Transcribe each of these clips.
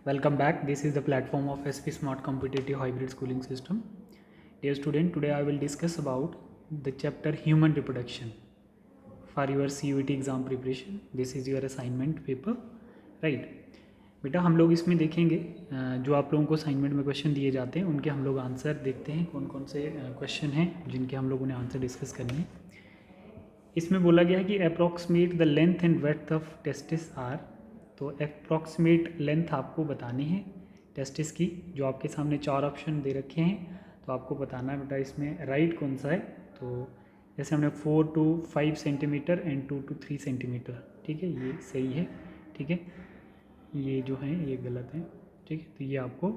Welcome back. This is the platform of SP Smart Competitive Hybrid Schooling System. Dear student, today I will discuss about the chapter Human Reproduction for your CUET exam preparation. This is your assignment paper, right? बेटा हम लोग इसमें देखेंगे जो आप लोगों को assignment में क्वेश्चन दिए जाते हैं उनके हम लोग आंसर देखते हैं कौन कौन से क्वेश्चन हैं जिनके हम लोगों ने आंसर डिस्कस करने हैं. इसमें बोला गया है कि approximate the length and breadth of testis are. तो अप्रॉक्सीमेट लेंथ आपको बतानी है टेस्टिस की. जो आपके सामने चार ऑप्शन दे रखे हैं तो आपको बताना है बेटा इसमें राइट कौन सा है. तो जैसे हमने 4 to 5 centimetre and 2 to 3 centimetre, ठीक है, ये सही है. ठीक है, ये जो है ये गलत है. ठीक है, तो ये आपको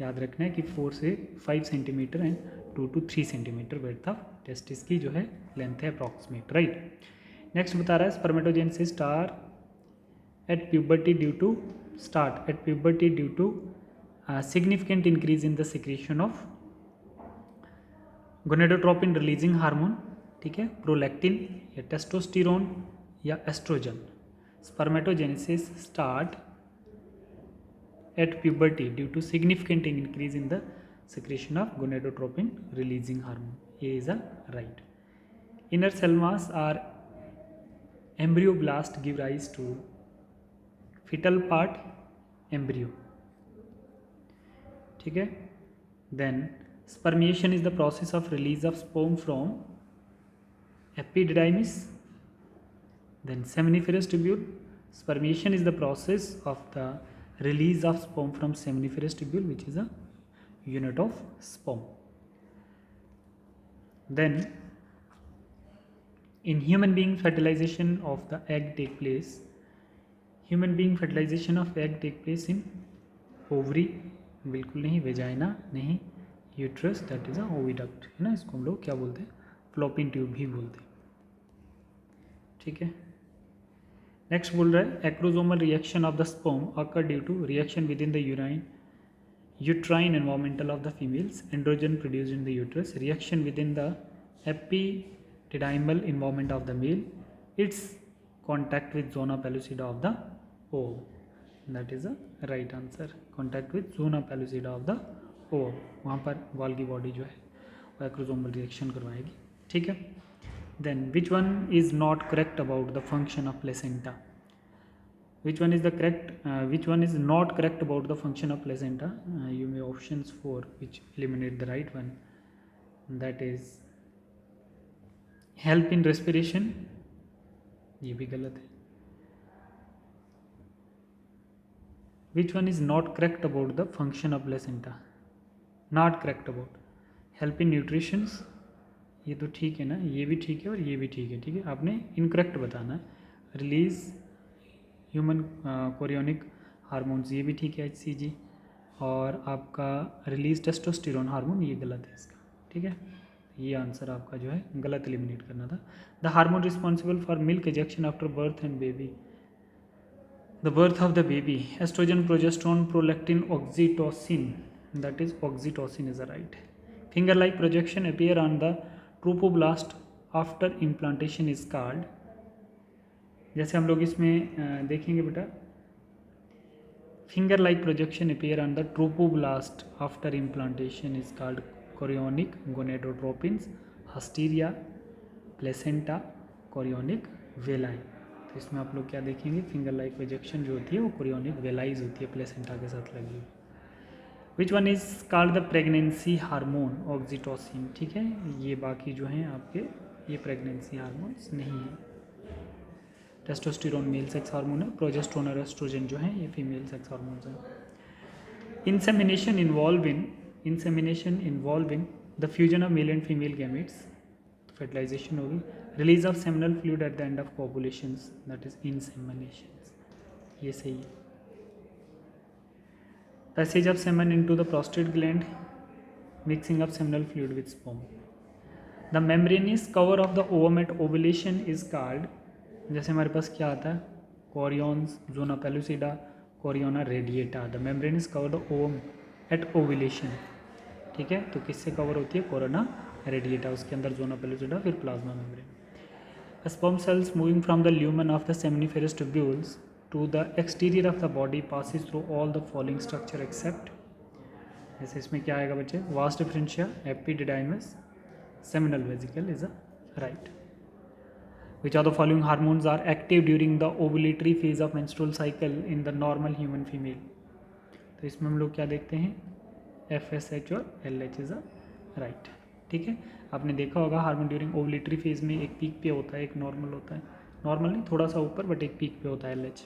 याद रखना है कि 4 से 5 centimetre and 2 to 3 centimetre breadth of testis की जो है लेंथ है अप्रॉक्सीमेट, राइट. नेक्स्ट बता रहा है spermatogenesis start at puberty due to significant increase in the secretion of gonadotropin releasing hormone, ठीक है, प्रोलैक्टिन या टेस्टोस्टेरोन या estrogen. Spermatogenesis start at puberty due to significant increase in the secretion of gonadotropin releasing hormone. A is a right. Inner cell mass or embryoblast give rise to fetal part embryo, ठीक है. Then spermiation is the process of release of sperm from epididymis. Then seminiferous tubule. Spermiation is the process of the release of sperm from seminiferous tubule, which is a unit of sperm. Then in human being fertilization of the egg take place. Human being fertilisation of egg take place in ovary, बिल्कुल नहीं, vagina नहीं, uterus, that is a oviduct, है ना. इसको हम लोग क्या बोलते हैं, फ्लोपिन ट्यूब भी बोलते हैं. ठीक है. नेक्स्ट बोल रहा है acrosomal reaction of the sperm occur due to reaction within the uterine environmental of the females, androgen produced in the uterus, reaction within the epididymal environment of the male, it's contact with zona pellucida of the ovum. That is the right answer. Contact with zona pellucida of the ovum. वहाँ पर wall की body जो है वो acrosomal reaction करवाएगी. ठीक है. Then which one is not correct about the function of placenta? Which one is not correct about the function of placenta? You may options for which eliminate the right one. That is help in respiration. ये भी गलत है. Which one is not correct about the function of placenta? Not correct about help in nutritions, ये तो ठीक है ना, ये भी ठीक है और ये भी ठीक है. ठीक है, आपने इनकरेक्ट बताना है. रिलीज ह्यूमन कोरियोनिक हार्मोन्स, ये भी ठीक है, HCG. और आपका रिलीज टेस्टोस्टेरोन हार्मोन, ये गलत है इसका. ठीक है, ये आंसर आपका जो है गलत एलिमिनेट करना था. The hormone responsible for milk ejection after birth and baby, the birth of the baby, estrogen, progesterone, prolactin, oxytocin. That is oxytocin is the right. Finger like projection appear on the trophoblast after implantation is called. जैसे हम लोग इसमें देखेंगे बेटा, finger like projection appear on the trophoblast after implantation is called chorionic gonadotropins, hysteria, placenta, chorionic villi. तो इसमें आप लोग क्या देखेंगे, फिंगर लाइक प्रोजेक्शन जो होती है वो कोरियोनिक वेलाइज होती है, प्लेसेंटा के साथ लगी हुई. Which one is called the pregnancy hormone? Oxytocin. ठीक है, ये बाकी जो हैं आपके ये प्रेगनेंसी हार्मोन्स नहीं है. टेस्टोस्टेरोन मेल सेक्स हार्मोन है, प्रोजेस्ट्रोन और एस्ट्रोजन जो हैं ये फीमेल सेक्स हार्मोन्स हैं. Insemination involving the fusion of male and female gametes, fertilisation होगी. Release of seminal fluid at the end of copulations, that is insemination, ये सही है. Passage of semen into the prostate gland, mixing of seminal fluid with sperm. The membranous cover of the ovum at ovulation is called. जैसे हमारे पास क्या आता है, chorions, zona pellucida, corona radiata. The membranous cover the ovum at ovulation. ठीक है, तो किससे cover होती है, कोरोना रेडिएटा, उसके अंदर जोना पेलुसिडा, फिर plasma membrane. Sperm cells moving from the lumen of the seminiferous tubules to the exterior of the body passes through all the following structure except, जैसे इसमें क्या आएगा बच्चे, vas deferentia, epididymis, seminal vesicle is a right. Which of the following hormones are active during the ovulatory phase of menstrual cycle in the normal human female? तो इसमें हम लोग क्या देखते हैं, FSH और LH इज अ राइट. ठीक है, आपने देखा होगा हार्मोन ड्यूरिंग ओवुलेटरी फेज में एक पीक पे होता है, एक नॉर्मल होता है, नॉर्मल नहीं थोड़ा सा ऊपर बट एक पीक पे होता है LH,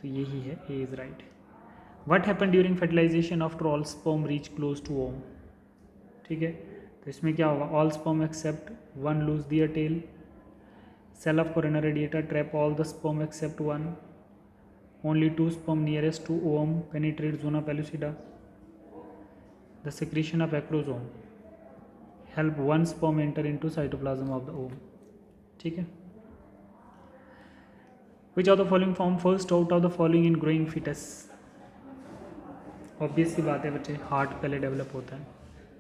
तो यही है, A is right. What happen during fertilisation after all sperm reach close to ovum? ठीक है, तो इसमें क्या होगा, all sperm except one lose their tail, cell of corona radiata trap all the sperm except one, only two sperm nearest to ovum penetrate zona pellucida, the secretion of acrosome help one sperm enter into cytoplasm of the ovum. ठीक है, which of the following form first out of the following in growing fetus? Obvious सी बात है बच्चे, heart पहले develop होता है,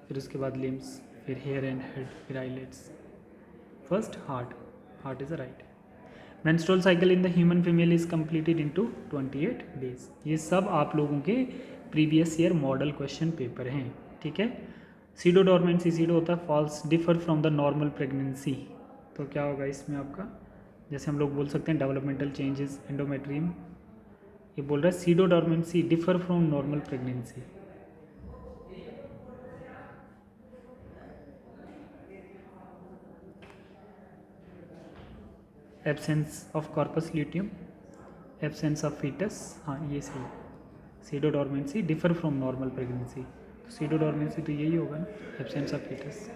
फिर उसके बाद लिम्स, फिर हेयर एंड हेड, फिर eyelids. First heart, heart is a right. Menstrual cycle in the human female is completed into 28 days. ये सब आप लोगों के previous year model question paper हैं. ठीक है, सीडोडोर्मेंसी, सीडो होता है false, differ from the normal pregnancy, तो क्या होगा इसमें आपका, जैसे हम लोग बोल सकते हैं डेवलपमेंटल चेंजेस एंडोमेट्रियम, ये बोल रहा है pseudopregnancy differ from normal pregnancy. Absence of corpus luteum, absence of foetus, हाँ ये सही. Pseudopregnancy differ from normal pregnancy, तो सीडोडोर्मेंसी तो यही होगा ना, एब्सेंस ऑफ फीटस.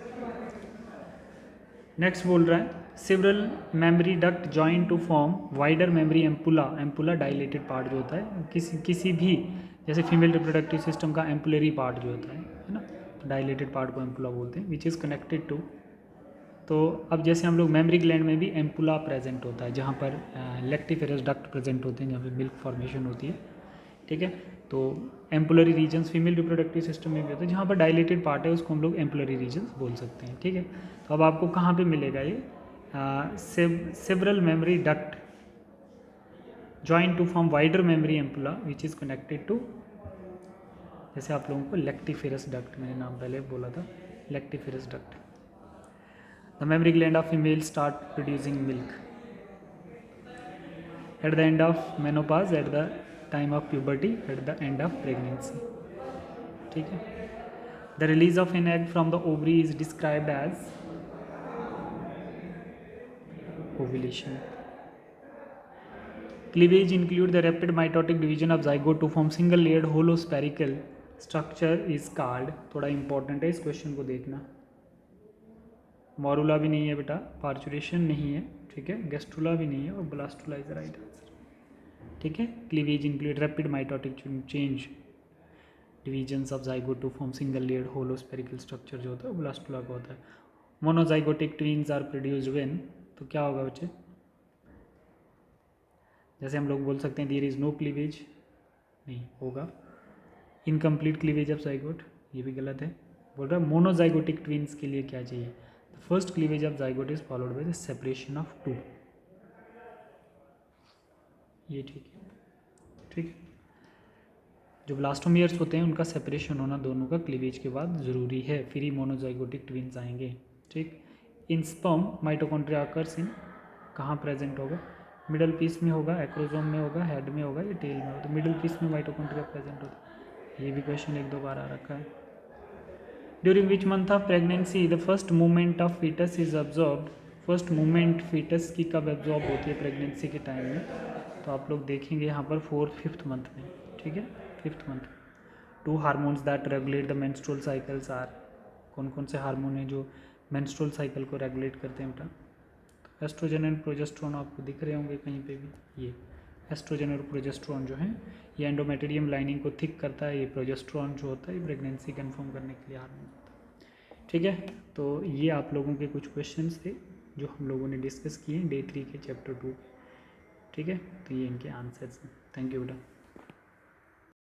नेक्स्ट बोल रहा है several mammary duct join to form wider mammary ampulla. Ampulla dilated part जो होता है किसी भी, जैसे फीमेल रिप्रोडक्टिव सिस्टम का एम्पुलरी पार्ट जो होता है ना, डायलेटेड पार्ट को एम्पुला बोलते हैं, विच इज़ कनेक्टेड टू. तो अब जैसे हम लोग मेमरी ग्लैंड में भी एम्पुला प्रेजेंट होता है, जहाँ पर लेक्टिफेरस डक्ट प्रेजेंट होते हैं, जहाँ पर मिल्क फॉर्मेशन होती है. ठीक है, तो ampullary regions female reproductive system में भी होता है, जहाँ पर डायलेटेड पार्ट है उसको हम लोग एम्पुलरी रीजन्स बोल सकते हैं. ठीक है, तो अब आपको कहाँ पे मिलेगा ये, several mammary duct join to form wider mammary ampulla which is connected to, जैसे आप लोगों को लेक्टिफेरस डक्ट, मैंने नाम पहले बोला था, lactiferous duct. The mammary gland of female start producing milk at the end of menopause, at the time of puberty, at the end of pregnancy. ठीक है, the release of an egg from the ovary is described as ovulation. Cleavage include the rapid mitotic division of zygote to form single layered hollow spherical structure is called, थोड़ा important है, इस question को देखना. मॉरुला भी नहीं है बेटा, parturition नहीं है, ठीक है, गेस्ट्रुला भी नहीं है, और blastula is the right answer. ठीक है, cleavage include rapid mitotic change divisions of zygote to form single layered hollow spherical structure जो होता है वो ब्लास्टुला का होता है. Monozygotic twins are produced when, तो क्या होगा बच्चे, जैसे हम लोग बोल सकते हैं देयर इज नो क्लीवेज, नहीं होगा. इनकम्प्लीट क्लीवेज ऑफ जाइगोट, ये भी गलत है. बोल रहा है मोनोजाइगोटिक ट्विन्स के लिए क्या चाहिए, first cleavage of zygote is followed by the separation of two. ये ठीक है. ठीक है, जो ब्लास्टोमियर्स होते हैं उनका सेपरेशन होना दोनों का क्लीवेज के बाद ज़रूरी है, फिर ही मोनोजाइगोटिक ट्विन्स आएंगे. ठीक, इन स्पर्म माइटोकॉन्ड्रिया अकर्स इन, कहाँ प्रेजेंट होगा, मिडल पीस में होगा, एक्रोजोम में होगा, हेड में होगा या टेल में होगा. तो मिडल पीस में माइटोकॉन्ड्रिया प्रेजेंट होता है, ये भी क्वेश्चन एक दो बार आ रखा है. During which month of pregnancy the first movement of foetus is observed. First movement foetus की कब एब्जॉर्ब होती है प्रेगनेंसी के टाइम में, तो आप लोग देखेंगे यहाँ पर 4-5th मंथ में. ठीक है, 5th month. Two hormones that regulate the menstrual cycles are, कौन कौन से हार्मोन हैं जो मेंस्ट्रुअल साइकिल को रेगुलेट करते हैं बेटा, तो एस्ट्रोजन एंड प्रोजेस्टेरोन आपको दिख रहे होंगे कहीं पे भी. ये एस्ट्रोजन और प्रोजेस्टेरोन जो है ये एंडोमेटेरियम लाइनिंग को थिक करता है. ये प्रोजेस्टेरोन जो होता है ये प्रेगनेंसी कन्फर्म करने के लिए हार्मोन होता है. ठीक है, तो ये आप लोगों के कुछ क्वेश्चंस थे जो हम लोगों ने डिस्कस किए डे 3 के चैप्टर 2. ठीक है, तो ये इनके आंसर्स हैं. थैंक यू बेटा.